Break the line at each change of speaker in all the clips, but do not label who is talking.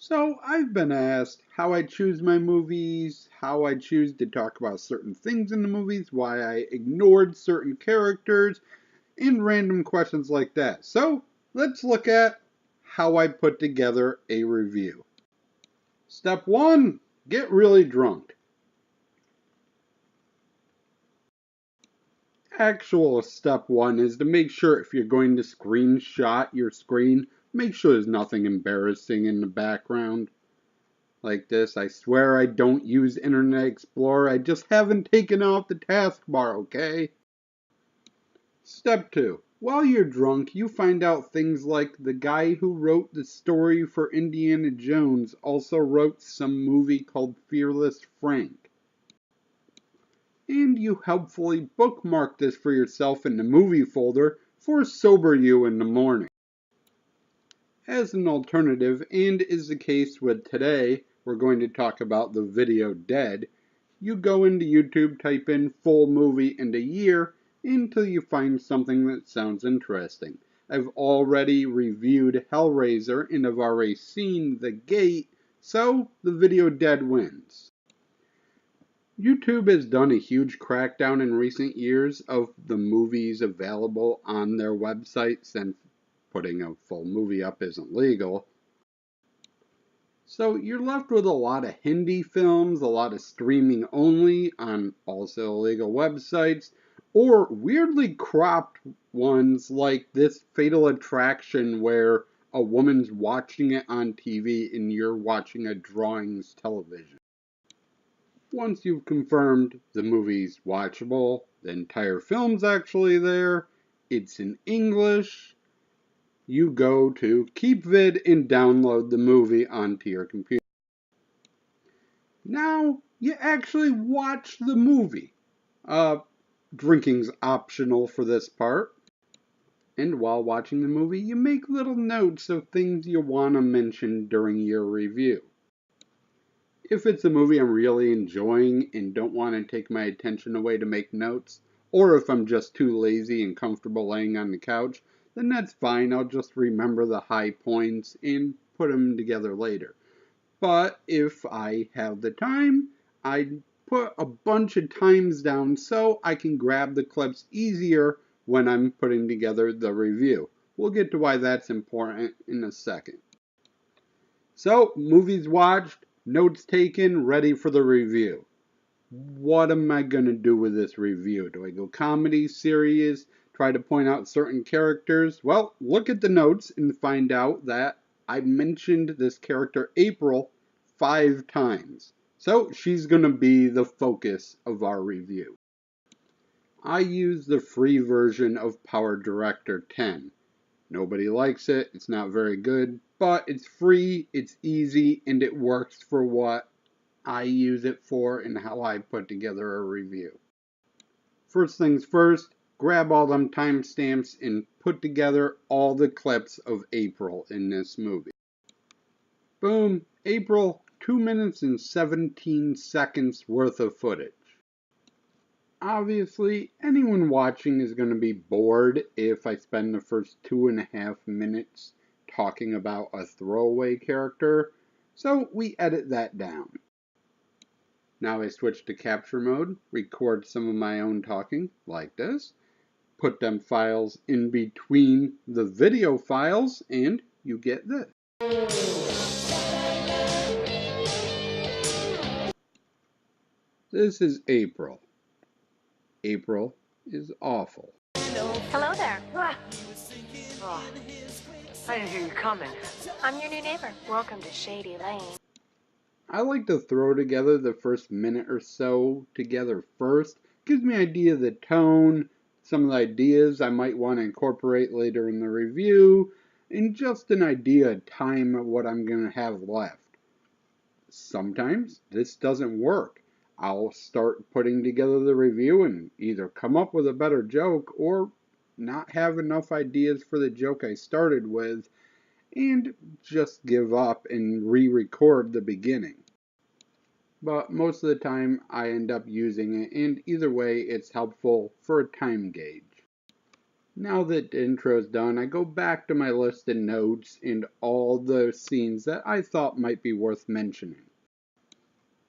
So I've been asked how I choose my movies, how I choose to talk about certain things in the movies, why I ignored certain characters, and random questions like that. So let's look at how I put together a review. Step 1, get really drunk. Actual step 1 is to make sure if you're going to screenshot your screen, make sure there's nothing embarrassing in the background. Like this. I swear I don't use Internet Explorer. I just haven't taken off the taskbar, okay? Step 2. While you're drunk, you find out things like the guy who wrote the story for Indiana Jones also wrote some movie called Fearless Frank. And you helpfully bookmark this for yourself in the movie folder for sober you in the morning. As an alternative, and is the case with today, we're going to talk about the video dead. You go into YouTube, type in full movie and a year until you find something that sounds interesting. I've already reviewed Hellraiser and I've already seen The Gate, so the video dead wins. YouTube has done a huge crackdown in recent years of the movies available on their website since putting a full movie up isn't legal. So you're left with a lot of Hindi films, a lot of streaming only on also illegal websites, or weirdly cropped ones like this Fatal Attraction where a woman's watching it on TV and you're watching a drawings television. Once you've confirmed the movie's watchable, the entire film's actually there, it's in English, you go to KeepVid and download the movie onto your computer. Now you actually watch the movie. Drinking's optional for this part. And while watching the movie, you make little notes of things you want to mention during your review. If it's a movie I'm really enjoying and don't want to take my attention away to make notes, or if I'm just too lazy and comfortable laying on the couch, then that's fine. I'll just remember the high points and put them together later. But if I have the time, I put a bunch of times down so I can grab the clips easier when I'm putting together the review. We'll get to why that's important in a second. So, movies watched, notes taken, ready for the review. What am I going to do with this review? Do I go comedy, serious, try to point out certain characters? Well, look at the notes and find out that I mentioned this character April 5 times. So she's going to be the focus of our review. I use the free version of Power Director 10. Nobody likes it, it's not very good, but it's free, it's easy, and it works for what I use it for and how I put together a review. First things first, grab all them timestamps and put together all the clips of April in this movie. Boom, April, 2 minutes and 17 seconds worth of footage. Obviously, anyone watching is going to be bored if I spend the first 2.5 minutes talking about a throwaway character, so we edit that down. Now I switch to capture mode, record some of my own talking, like this, put them files in between the video files, and you get this. This is April. April is awful.
Hello there.
Oh, I didn't hear you coming.
I'm your new neighbor. Welcome to Shady Lane.
I like to throw together the first minute or so together first. Gives me an idea of the tone, some of the ideas I might want to incorporate later in the review, and just an idea of time of what I'm going to have left. Sometimes this doesn't work. I'll start putting together the review and either come up with a better joke or not have enough ideas for the joke I started with and just give up and re-record the beginning. But most of the time I end up using it, and either way it's helpful for a time gauge. Now that the intro's done, I go back to my list of notes and all the scenes that I thought might be worth mentioning.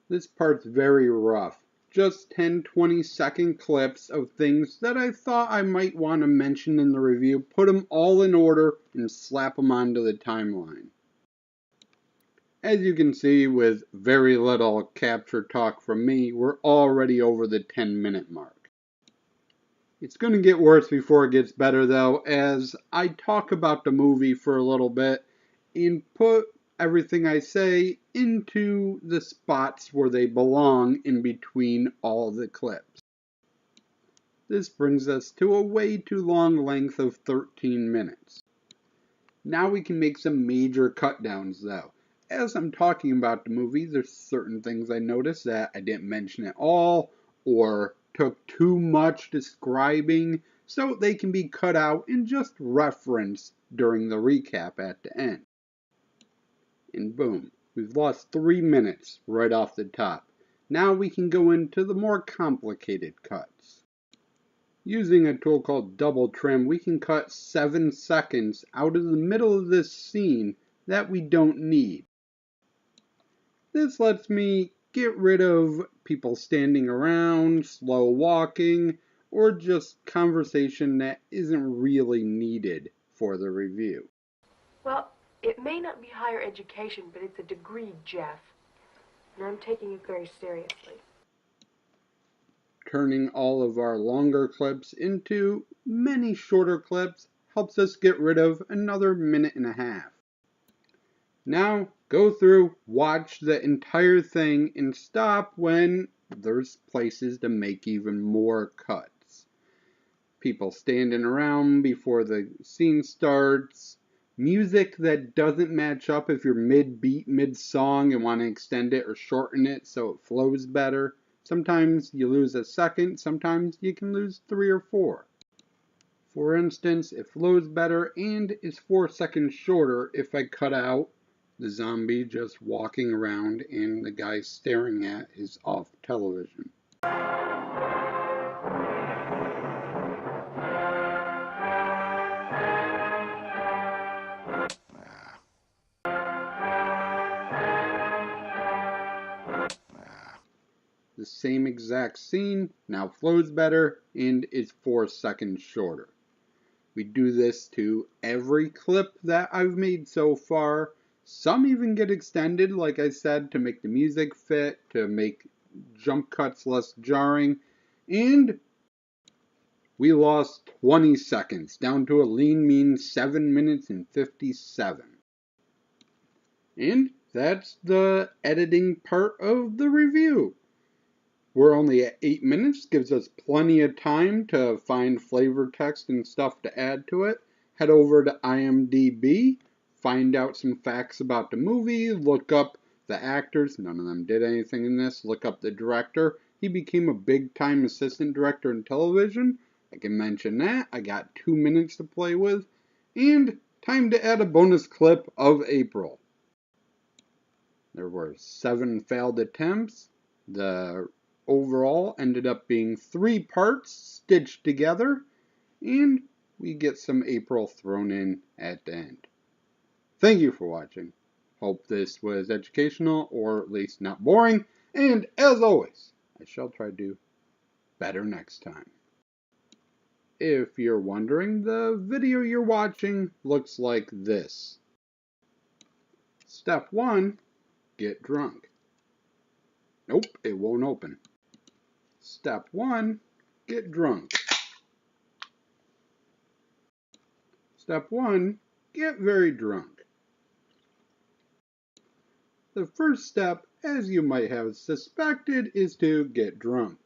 This part's very rough. Just 10-20 second clips of things that I thought I might want to mention in the review, put them all in order, and slap them onto the timeline. As you can see, with very little capture talk from me, we're already over the 10-minute mark. It's going to get worse before it gets better though, as I talk about the movie for a little bit and put everything I say into the spots where they belong in between all the clips. This brings us to a way too long length of 13 minutes. Now we can make some major cut downs though. As I'm talking about the movie, there's certain things I noticed that I didn't mention at all or took too much describing, so they can be cut out and just referenced during the recap at the end. And boom, we've lost 3 minutes right off the top. Now we can go into the more complicated cuts. Using a tool called Double Trim, we can cut 7 seconds out of the middle of this scene that we don't need. This lets me get rid of people standing around, slow walking, or just conversation that isn't really needed for the review.
Well, it may not be higher education, but it's a degree, Jeff. And I'm taking it very seriously.
Turning all of our longer clips into many shorter clips helps us get rid of another 1.5 minutes. Now, go through, watch the entire thing, and stop when there's places to make even more cuts. People standing around before the scene starts, music that doesn't match up if you're mid-beat, mid-song and want to extend it or shorten it so it flows better. Sometimes you lose a second, sometimes you can lose 3 or 4. For instance, it flows better and is 4 seconds shorter if I cut out the zombie just walking around and the guy staring at his off television. The same exact scene now flows better and is 4 seconds shorter. We do this to every clip that I've made so far. Some even get extended, like I said, to make the music fit, to make jump cuts less jarring. And we lost 20 seconds, down to a lean mean 7 minutes and 57. And that's the editing part of the review. We're only at 8 minutes, gives us plenty of time to find flavor text and stuff to add to it. Head over to IMDb, find out some facts about the movie, look up the actors, none of them did anything in this, look up the director. He became a big-time assistant director in television. I can mention that. I got 2 minutes to play with. And time to add a bonus clip of April. There were 7 failed attempts. The overall ended up being 3 parts stitched together, and we get some April thrown in at the end. Thank you for watching. Hope this was educational, or at least not boring, and as always, I shall try to do better next time. If you're wondering, the video you're watching looks like this. Step 1, get drunk. Nope, it won't open. Step 1, get drunk. Step 1, get very drunk. The first step, as you might have suspected, is to get drunk.